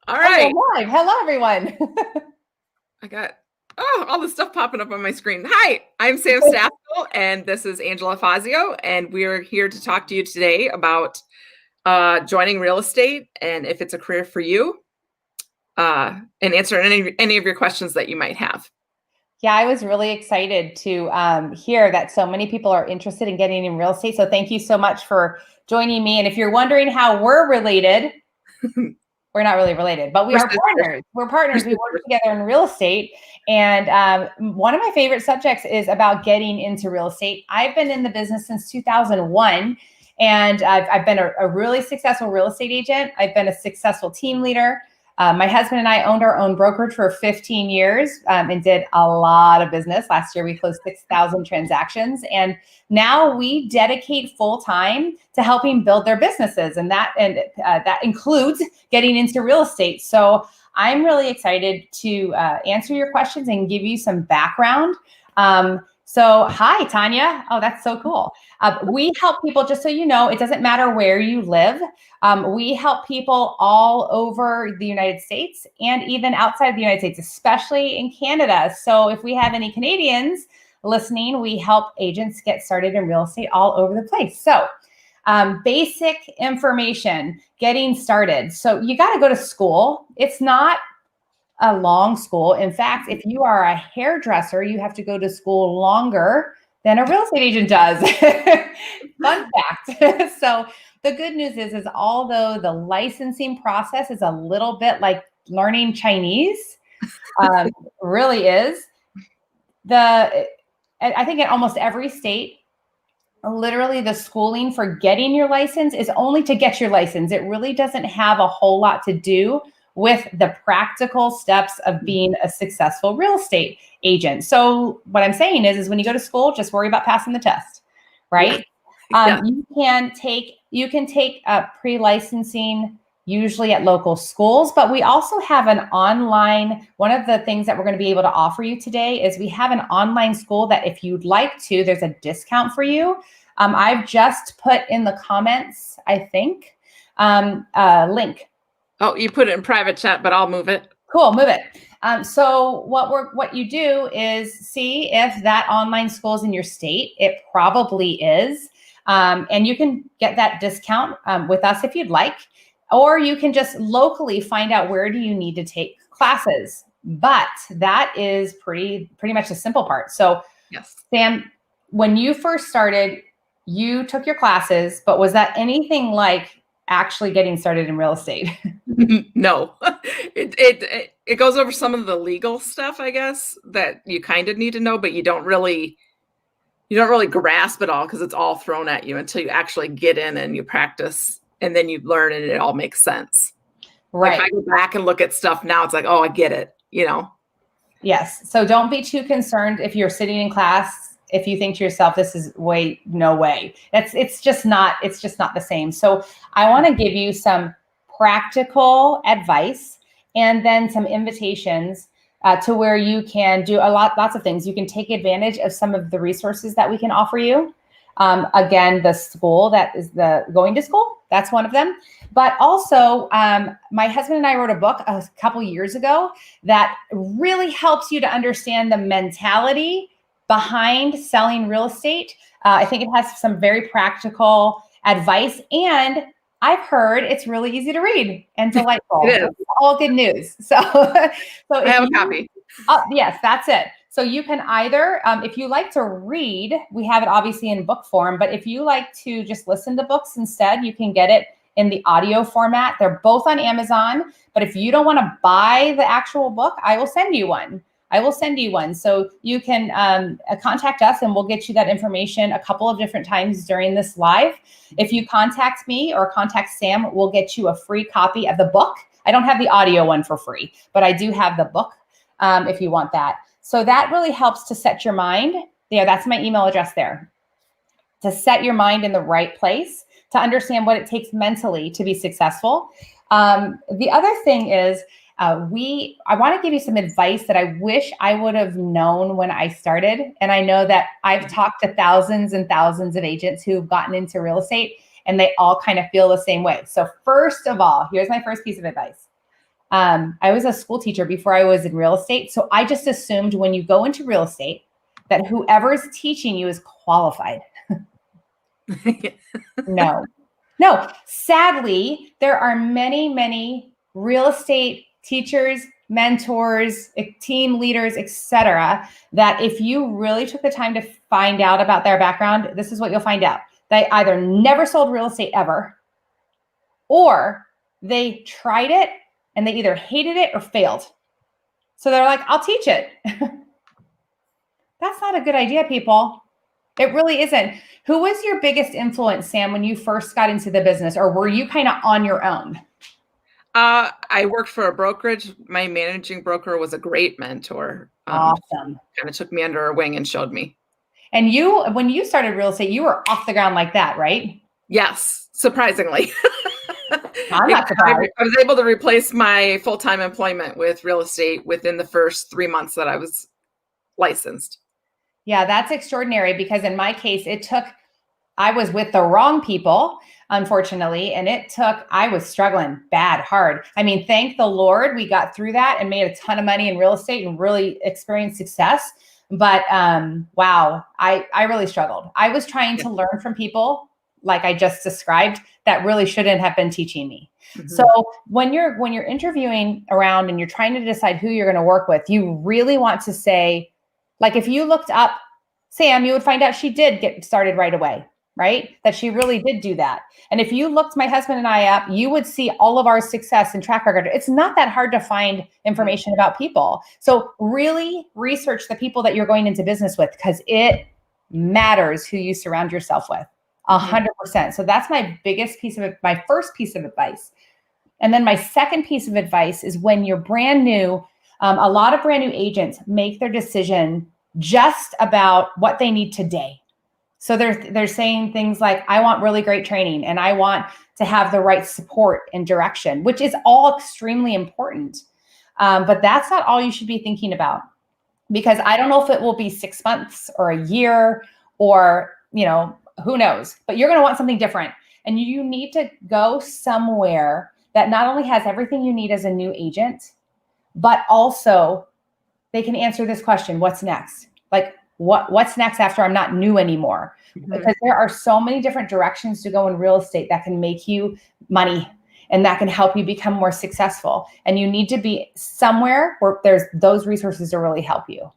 All Oh, right. we're live. Hello, everyone. I got all this stuff popping up on my screen. Hi, I'm Sam Staffel, and this is Angela Fazio, and we're here to talk to you today about joining real estate and if it's a career for you, and answer any of your questions that you might have. Yeah, I was really excited to hear that so many people are interested in getting in real estate. So thank you so much for joining me. And if you're wondering how we're related, we're not really related, but we are partners. We're partners. We work together in real estate. And one of my favorite subjects is about getting into real estate. I've been in the business since 2001, and I've been a really successful real estate agent. I've been a successful team leader. My husband and I owned our own brokerage for 15 years and did a lot of business. Last year, we closed 6,000 transactions. And now we dedicate full time to helping build their businesses. And that includes getting into real estate. So I'm really excited to answer your questions and give you some background. So hi, Tanya. Oh, that's so cool. We help people, just so you know, it doesn't matter where you live. We help people all over the United States and even outside the United States, especially in Canada. So if we have any Canadians listening, we help agents get started in real estate all over the place. So basic information, getting started. So you got to go to school. It's not a long school. In fact, if you are a hairdresser, you have to go to school longer than a real estate agent does. Fun fact. So the good news is although the licensing process is a little bit like learning Chinese, really is, I think in almost every state, literally the schooling for getting your license is only to get your license. It really doesn't have a whole lot to do with the practical steps of being a successful real estate agent. So what I'm saying is when you go to school, just worry about passing the test, right? Yeah. You can take pre-licensing usually at local schools, but we also have an online, one of the things that we're going to be able to offer you today is we have an online school that if you'd like to, there's a discount for you. I've just put in the comments, I think, a link. Oh, you put it in private chat, but I'll move it. Cool, move it. So what you do is see if that online school is in your state. It probably is. And you can get that discount with us if you'd like, or you can just locally find out where do you need to take classes. But that is pretty much the simple part. So yes, Sam, when you first started, you took your classes, but was that anything like actually getting started in real estate? No, it goes over some of the legal stuff, I guess, that you kind of need to know, but you don't really grasp it all because it's all thrown at you until you actually get in and you practice and then you learn and it all makes sense. Right. Like if I go back and look at stuff now, it's like, oh, I get it, Yes. So don't be too concerned if you're sitting in class. If you think to yourself, this is no way. It's just not the same. So I want to give you some practical advice and then some invitations to where you can do lots of things. You can take advantage of some of the resources that we can offer you. Again, the school that is going to school, that's one of them. But also, my husband and I wrote a book a couple years ago that really helps you to understand the mentality behind selling real estate. I think it has some very practical advice, and I've heard it's really easy to read and delightful. It is. All good news. So I have a copy. Yes, that's it. So you can either, if you like to read, we have it obviously in book form, but if you like to just listen to books instead, you can get it in the audio format. They're both on Amazon, but if you don't want to buy the actual book, I will send you one. So you can contact us and we'll get you that information a couple of different times during this live. If you contact me or contact Sam, we'll get you a free copy of the book. I don't have the audio one for free, but I do have the book if you want that. So that really helps to set your mind. Yeah, that's my email address there. To set your mind in the right place, to understand what it takes mentally to be successful. The other thing is, I want to give you some advice that I wish I would have known when I started. And I know that I've talked to thousands and thousands of agents who've gotten into real estate. and they all kind of feel the same way. So first of all, here's my first piece of advice. I was a school teacher before I was in real estate. So I just assumed when you go into real estate that whoever's teaching you is qualified. No. Sadly, there are many real estate teachers, mentors, team leaders, etc., that if you really took the time to find out about their background, this is what you'll find out. They either never sold real estate ever, or they tried it and they either hated it or failed. So they're like, I'll teach it. That's not a good idea, people. It really isn't. Who was your biggest influence, Sam, when you first got into the business, or were you kind of on your own? I worked for a brokerage. My managing broker was a great mentor. Awesome. Kind of took me under her wing and showed me. And when you started real estate, you were off the ground like that, right? Yes, surprisingly. I'm not surprised. I was able to replace my full-time employment with real estate within the first 3 months that I was licensed. Yeah, that's extraordinary, because in my case, I was with the wrong people, unfortunately, and I was struggling hard. I mean, thank the Lord we got through that and made a ton of money in real estate and really experienced success. But wow, I really struggled. I was trying to learn from people like I just described that really shouldn't have been teaching me. Mm-hmm. So when you're interviewing around and you're trying to decide who you're going to work with, you really want to say, like, if you looked up Sam, you would find out she did get started right away, right? That she really did do that. And if you looked my husband and I up, you would see all of our success and track record. It's not that hard to find information about people. So really research the people that you're going into business with, because it matters who you surround yourself with. 100%. So that's my first piece of advice. And then my second piece of advice is when you're brand new, a lot of brand new agents make their decision just about what they need today. So they're saying things like, I want really great training and I want to have the right support and direction, which is all extremely important. But that's not all you should be thinking about, because I don't know if it will be 6 months or a year or, who knows, but you're going to want something different. And you need to go somewhere that not only has everything you need as a new agent, but also they can answer this question: what's next? Like, what's next after I'm not new anymore? Mm-hmm. Because there are so many different directions to go in real estate that can make you money and that can help you become more successful. And you need to be somewhere where there's those resources to really help you.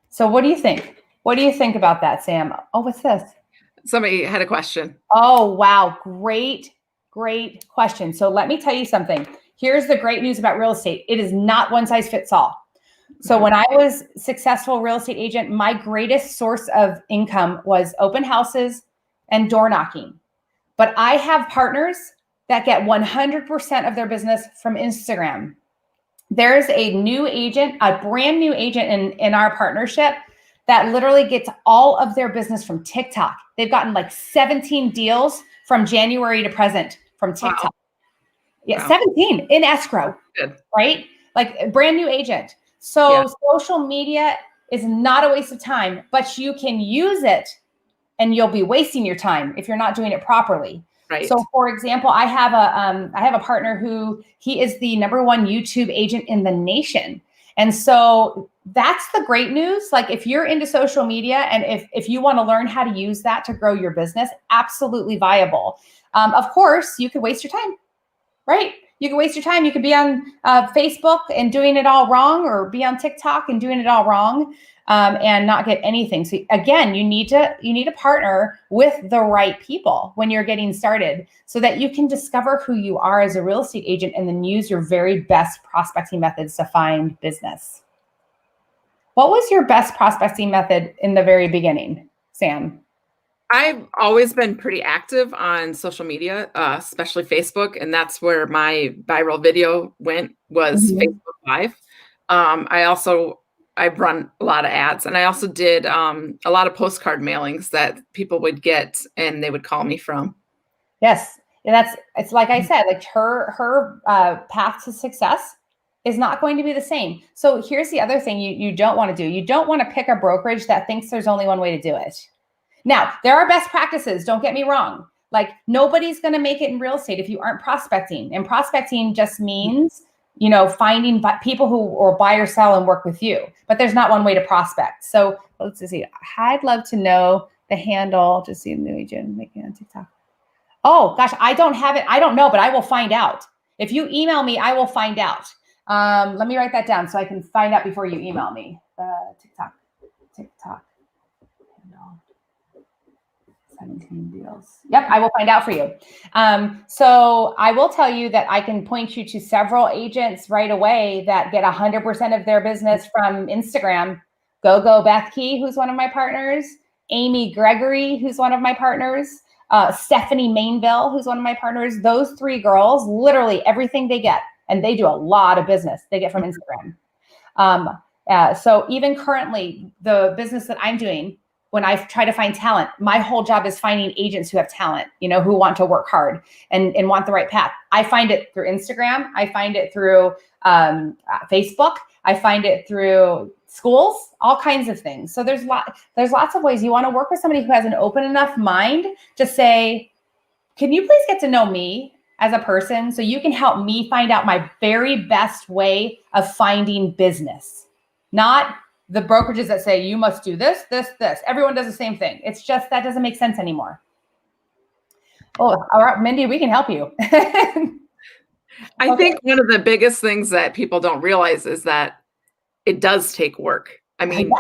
So what do you think? What do you think about that, Sam? Oh, what's this? Somebody had a question. Oh, wow. Great question. So let me tell you something. Here's the great news about real estate. It is not one size fits all. So when I was a successful real estate agent, my greatest source of income was open houses and door knocking. But I have partners that get 100% of their business from Instagram. There's a brand new agent in our partnership that literally gets all of their business from TikTok. They've gotten like 17 deals from January to present from TikTok. Wow. Yeah, wow. 17 in escrow. Good. Right? Like a brand new agent. So social media is not a waste of time, but you can use it and you'll be wasting your time if you're not doing it properly. Right. So for example, I have a partner who he is the #1 YouTube agent in the nation. And so that's the great news. Like if you're into social media and if you want to learn how to use that to grow your business, absolutely viable. Of course, you could waste your time, right? You can waste your time. You could be on Facebook and doing it all wrong, or be on TikTok and doing it all wrong, and not get anything. So again, you need to partner with the right people when you're getting started, so that you can discover who you are as a real estate agent and then use your very best prospecting methods to find business. What was your best prospecting method in the very beginning, Sam? I've always been pretty active on social media, especially Facebook, and that's where my viral video was Facebook Live. I've run a lot of ads, and I also did a lot of postcard mailings that people would get and they would call me from. Yes, and it's like I said, like her path to success is not going to be the same. So here's the other thing you don't want to do. You don't want to pick a brokerage that thinks there's only one way to do it. Now, there are best practices, don't get me wrong, Like nobody's going to make it in real estate if you aren't prospecting. And prospecting just means, you know, finding people who or buy or sell and work with you. But there's not one way to prospect. So let's see. I'd love to know the handle. Just see new agent making on TikTok. Oh gosh, I don't have it. I don't know, but I will find out. If you email me, I will find out. Let me write that down so I can find out before you email me. TikTok. 17 deals. Yep, I will find out for you. So I will tell you that I can point you to several agents right away that get 100% of their business from Instagram. Go Beth Key, who's one of my partners. Amy Gregory, who's one of my partners. Stephanie Mainville, who's one of my partners. Those three girls, literally everything they get, and they do a lot of business, they get from Instagram. So even currently, the business that I'm doing, when I try to find talent, my whole job is finding agents who have talent, you know, who want to work hard and want the right path. I find it through Instagram. I find it through Facebook. I find it through schools, all kinds of things. So there's lots of ways. You want to work with somebody who has an open enough mind to say, can you please get to know me as a person so you can help me find out my very best way of finding business? Not the brokerages that say you must do this, this, this. Everyone does the same thing. It's just that doesn't make sense anymore. Oh, all right, Mindy, we can help you. I think one of the biggest things that people don't realize is that it does take work. I mean,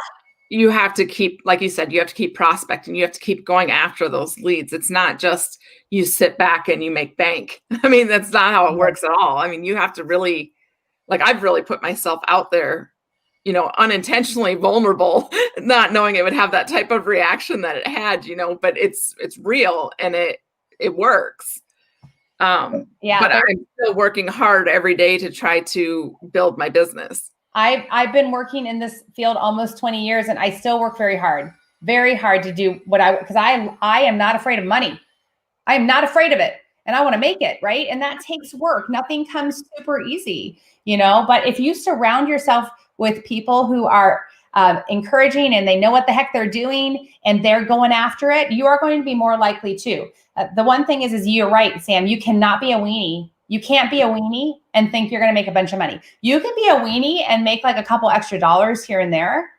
you have to keep, like you said, you have to keep prospecting. You have to keep going after those leads. It's not just you sit back and you make bank. I mean, that's not how it works at all. I mean, you have to really, like, I've really put myself out there, you know, unintentionally vulnerable, not knowing it would have that type of reaction that it had, you know, but it's real and it works. But I'm still working hard every day to try to build my business. I've been working in this field almost 20 years and I still work very hard to do what because I am not afraid of money. I am not afraid of it and I want to make it, right? And that takes work. Nothing comes super easy, you know, but if you surround yourself with people who are encouraging and they know what the heck they're doing and they're going after it, you are going to be more likely to. The one thing is you're right, Sam, you cannot be a weenie. You can't be a weenie and think you're going to make a bunch of money. You can be a weenie and make like a couple extra dollars here and there.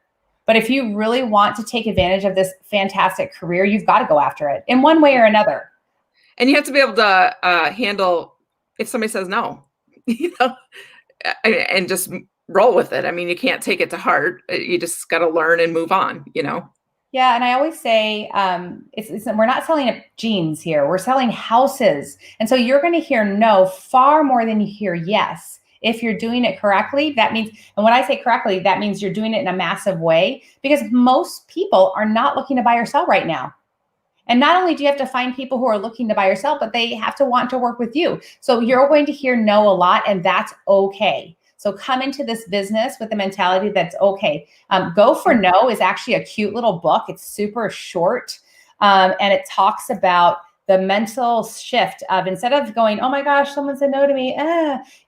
But if you really want to take advantage of this fantastic career, you've got to go after it in one way or another. And you have to be able to handle if somebody says no, you know, and just roll with it. I mean, you can't take it to heart. You just got to learn and move on, you know? Yeah. And I always say, we're not selling jeans here. We're selling houses. And so you're going to hear no far more than you hear yes. If you're doing it correctly, that means, and when I say correctly, that means you're doing it in a massive way because most people are not looking to buy or sell right now. And not only do you have to find people who are looking to buy or sell, but they have to want to work with you. So you're going to hear no a lot, and that's okay. So come into this business with the mentality that's okay. Go for No is actually a cute little book. It's super short. And it talks about the mental shift of instead of going, oh my gosh, someone said no to me.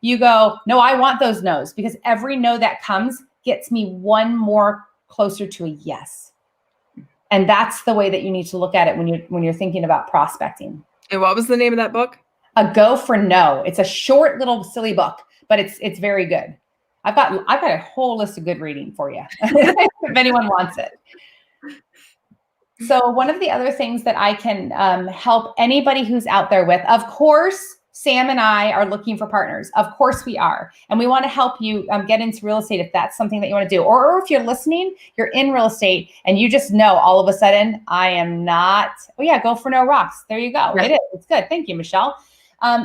You go, no, I want those no's because every no that comes gets me one more closer to a yes. And that's the way that you need to look at it when you're thinking about prospecting. And what was the name of that book? A Go for No. It's a short little silly book, but it's very good. I've got a whole list of good reading for you if anyone wants it. So one of the other things that I can help anybody who's out there with, of course, Sam and I are looking for partners. Of course we are. And we want to help you get into real estate if that's something that you want to do. Or if you're listening, you're in real estate and you just know all of a sudden, I am not, oh yeah, Go for No rocks. There you go. Right. It is. It's good. Thank you, Michelle.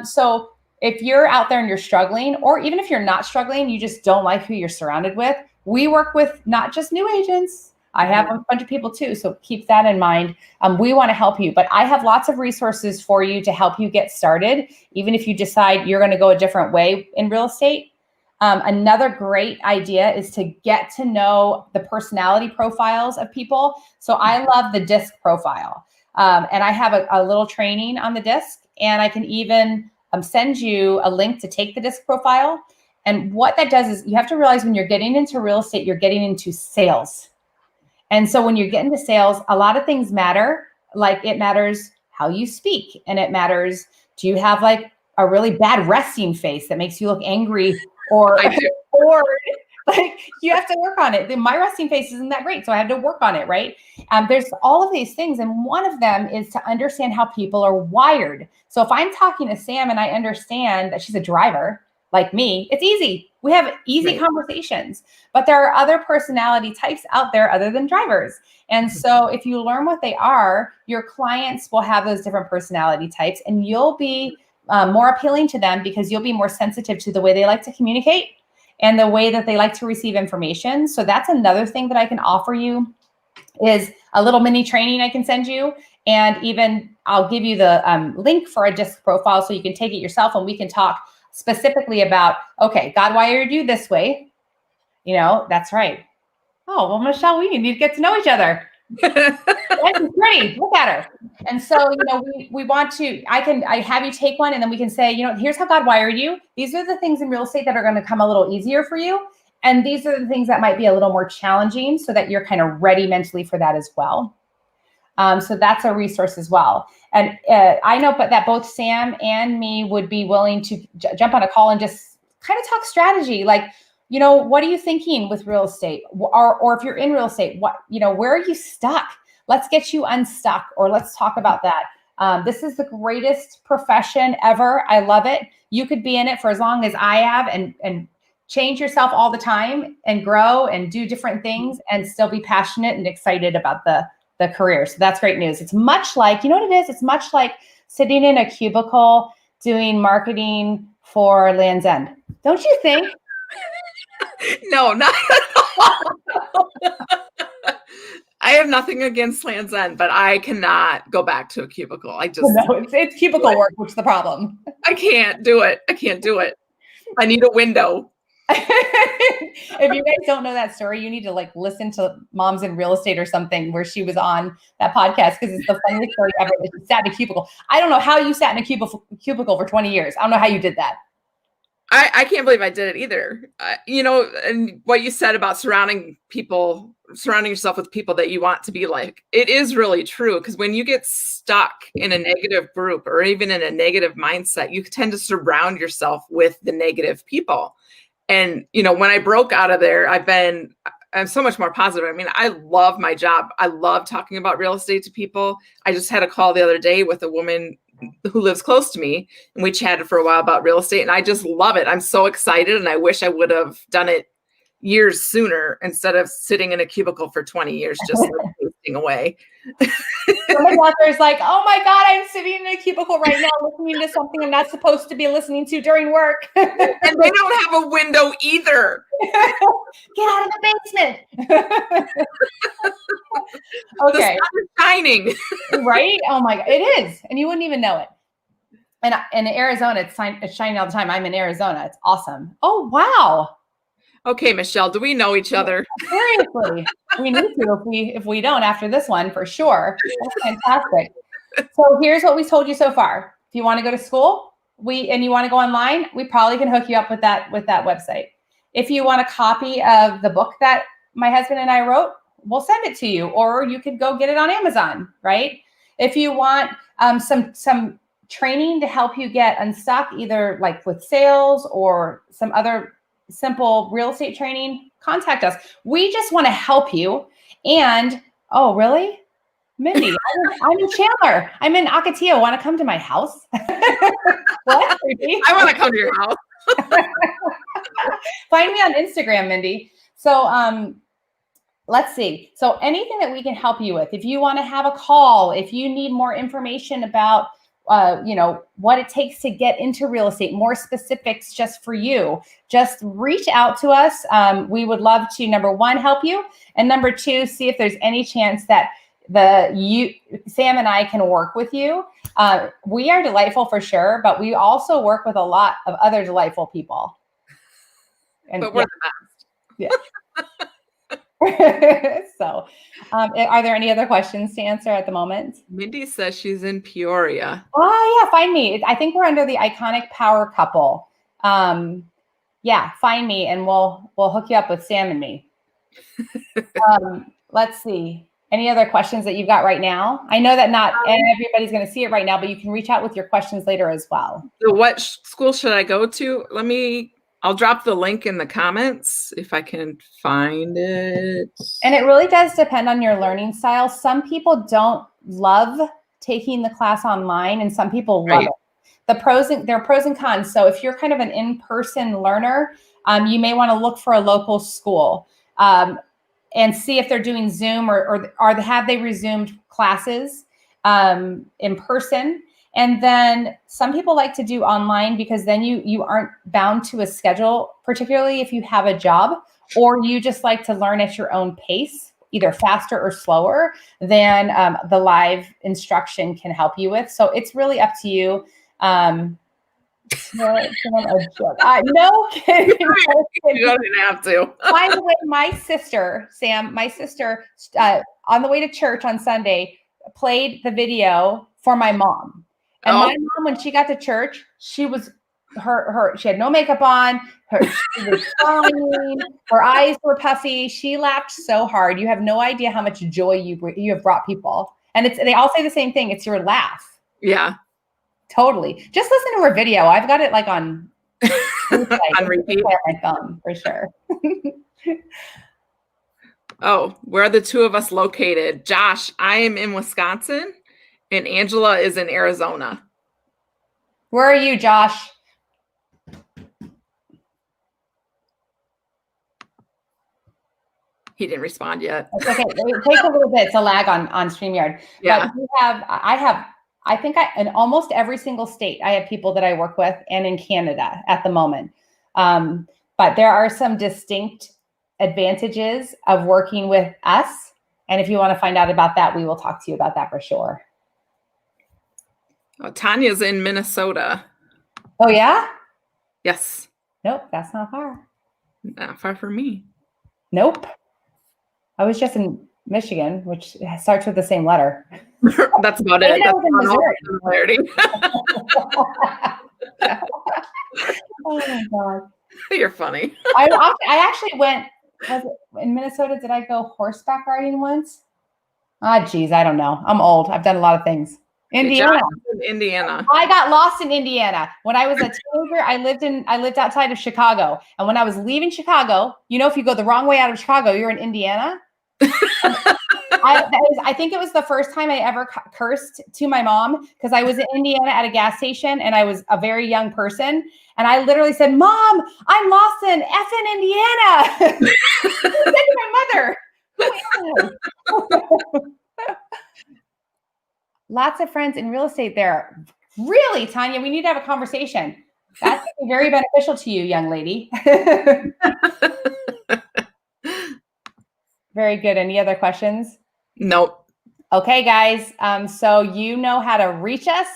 So if you're out there and you're struggling, or even if you're not struggling, you just don't like who you're surrounded with, we work with not just new agents. I have a bunch of people too, so keep that in mind. We want to help you, but I have lots of resources for you to help you get started, even if you decide you're going to go a different way in real estate. Another great idea is to get to know the personality profiles of people. So I love the DISC profile, and I have a little training on the DISC, and I can even send you a link to take the DISC profile. And what that does is you have to realize when you're getting into real estate, you're getting into sales. And so when you get into sales, a lot of things matter. Like it matters how you speak. And it matters, do you have like a really bad resting face that makes you look angry or bored? Like, you have to work on it. My resting face isn't that great, so I had to work on it, right? There's all of these things, and one of them is to understand how people are wired. So if I'm talking to Sam and I understand that she's a driver like me, it's easy. We have easy conversations, but there are other personality types out there other than drivers. And so if you learn what they are, your clients will have those different personality types, and you'll be more appealing to them because you'll be more sensitive to the way they like to communicate and the way that they like to receive information. So that's another thing that I can offer you, is a little mini training I can send you. And even I'll give you the link for a DISC profile so you can take it yourself, and we can talk specifically about, okay, God wired you this way. You know, that's right. Oh, well, Michelle, we need to get to know each other. That's pretty. Look at her. And so, you know, we want to, I have you take one, and then we can say, you know, here's how God wired you. These are the things in real estate that are going to come a little easier for you. And these are the things that might be a little more challenging, so that you're kind of ready mentally for that as well. So that's a resource as well. And I know that both Sam and me would be willing to jump on a call and just kind of talk strategy. Like, you know, what are you thinking with real estate? Or if you're in real estate, what, you know, where are you stuck? Let's get you unstuck, or let's talk about that. This is the greatest profession ever. I love it. You could be in it for as long as I have, and change yourself all the time and grow and do different things and still be passionate and excited about the career. So that's great news. It's much like, you know what it is? It's much like sitting in a cubicle doing marketing for Land's End. Don't you think? No, not at all. I have nothing against Land's End, but I cannot go back to a cubicle. I just no, it's cubicle work, which is the problem. I can't do it. I can't do it. I need a window. If you guys don't know that story, you need to like listen to Moms in Real Estate or something, where she was on that podcast, because it's the funniest story ever. She sat in a cubicle. I don't know how you sat in a cubicle for 20 years. I don't know how you did that. I can't believe I did it either. You know, and what you said about surrounding yourself with people that you want to be like, it is really true. Because when you get stuck in a negative group or even in a negative mindset, you tend to surround yourself with the negative people. And, you know, when I broke out of there, I'm so much more positive. I mean, I love my job. I love talking about real estate to people. I just had a call the other day with a woman who lives close to me, and we chatted for a while about real estate, and I just love it. I'm so excited, and I wish I would have done it years sooner instead of sitting in a cubicle for 20 years just like wasting away. Somebody out there is like, oh my God, I'm sitting in a cubicle right now listening to something I'm not supposed to be listening to during work. And they don't have a window either. Get out of the basement. Okay. The sun is shining. Right? Oh my God, it is. And you wouldn't even know it. And in Arizona, it's shining all the time. I'm in Arizona. It's awesome. Oh, wow. Okay, Michelle, do we know each other? Seriously. We need to if we don't after this one, for sure. That's fantastic. So here's what we told you so far. If you want to go to school, and you want to go online, we probably can hook you up with that website. If you want a copy of the book that my husband and I wrote, we'll send it to you, or you could go get it on Amazon, right? If you want some training to help you get unstuck, either like with sales or some other simple real estate training, contact us. We just want to help you. And oh, really? Mindy, I'm in Chandler. I'm in Ocotillo. Want to come to my house? What? I want to come to your house. Find me on Instagram, Mindy. So let's see. So anything that we can help you with, if you want to have a call, if you need more information about what it takes to get into real estate, more specifics just for you, just reach out to us. We would love to, number one, help you. And number two, see if there's any chance that Sam and I can work with you. We are delightful for sure, but we also work with a lot of other delightful people. And but we're the best. Yeah. So, are there any other questions to answer at the moment? Mindy says she's in Peoria. Oh yeah, find me. I think we're under the Iconic Power Couple. Yeah, find me, and we'll hook you up with Sam and me. Let's see. Any other questions that you've got right now? I know that not everybody's going to see it right now, but you can reach out with your questions later as well. So what school should I go to? I'll drop the link in the comments if I can find it. And it really does depend on your learning style. Some people don't love taking the class online, and some people love it. There are pros and cons. So if you're kind of an in-person learner, you may want to look for a local school and see if they're doing Zoom or have they resumed classes in person. And then some people like to do online because then you aren't bound to a schedule, particularly if you have a job or you just like to learn at your own pace, either faster or slower than the live instruction can help you with. So it's really up to you. No kidding. You don't even have to. By the way, my sister, Sam, on the way to church on Sunday, played the video for my mom. And my mom, when she got to church, she was she had no makeup on. She was crying. Her eyes were puffy. She laughed so hard. You have no idea how much joy you have brought people. And they all say the same thing. It's your laugh. Yeah. Totally. Just listen to her video. I've got it like on repeat on my phone for sure. Oh, where are the two of us located? Josh, I am in Wisconsin and Angela is in Arizona. Where are you, Josh? He didn't respond yet. Okay, it takes a little bit to lag on StreamYard. Yeah. But I think in almost every single state, I have people that I work with, and in Canada at the moment. But there are some distinct advantages of working with us. And if you want to find out about that, we will talk to you about that for sure. Oh, Tanya's in Minnesota. Oh, yeah? Yes. Nope, that's not far. Not far from me. Nope. I was just in Michigan, which starts with the same letter. That's about it. That's in Missouri. Oh my God. You're funny. I actually went, in Minnesota, did I go horseback riding once? Geez, I don't know. I'm old. I've done a lot of things. Indiana. Indiana. I got lost in Indiana. When I was a teenager, I lived outside of Chicago. And when I was leaving Chicago, if you go the wrong way out of Chicago, you're in Indiana. I think it was the first time I ever cursed to my mom because I was in Indiana at a gas station and I was a very young person. And I literally said, "Mom, I'm lost in effing Indiana." I said to my mother. Lots of friends in real estate there. Really, Tanya, we need to have a conversation. That's very beneficial to you, young lady. Very good. Any other questions? Nope. Okay, guys. So you know how to reach us.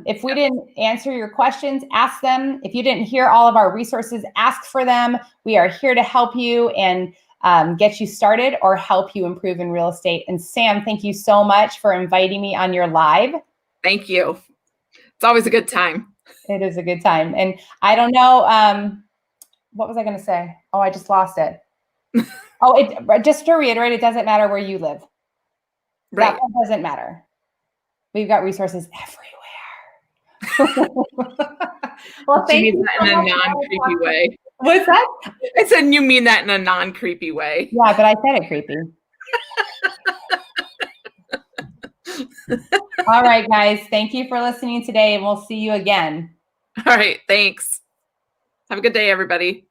If we didn't answer your questions, ask them. If you didn't hear all of our resources, ask for them. We are here to help you and get you started or help you improve in real estate. And Sam, thank you so much for inviting me on your live. Thank you. It's always a good time. It is a good time. And I don't know, what was I going to say? Oh, I just lost it. Just to reiterate, it doesn't matter where you live. Right. That doesn't matter. We've got resources everywhere. Well, thank you. In a non-creepy way. What's that? I said you mean that in a non-creepy way. Yeah, but I said it creepy. All right, guys. Thank you for listening today, and we'll see you again. All right. Thanks. Have a good day, everybody.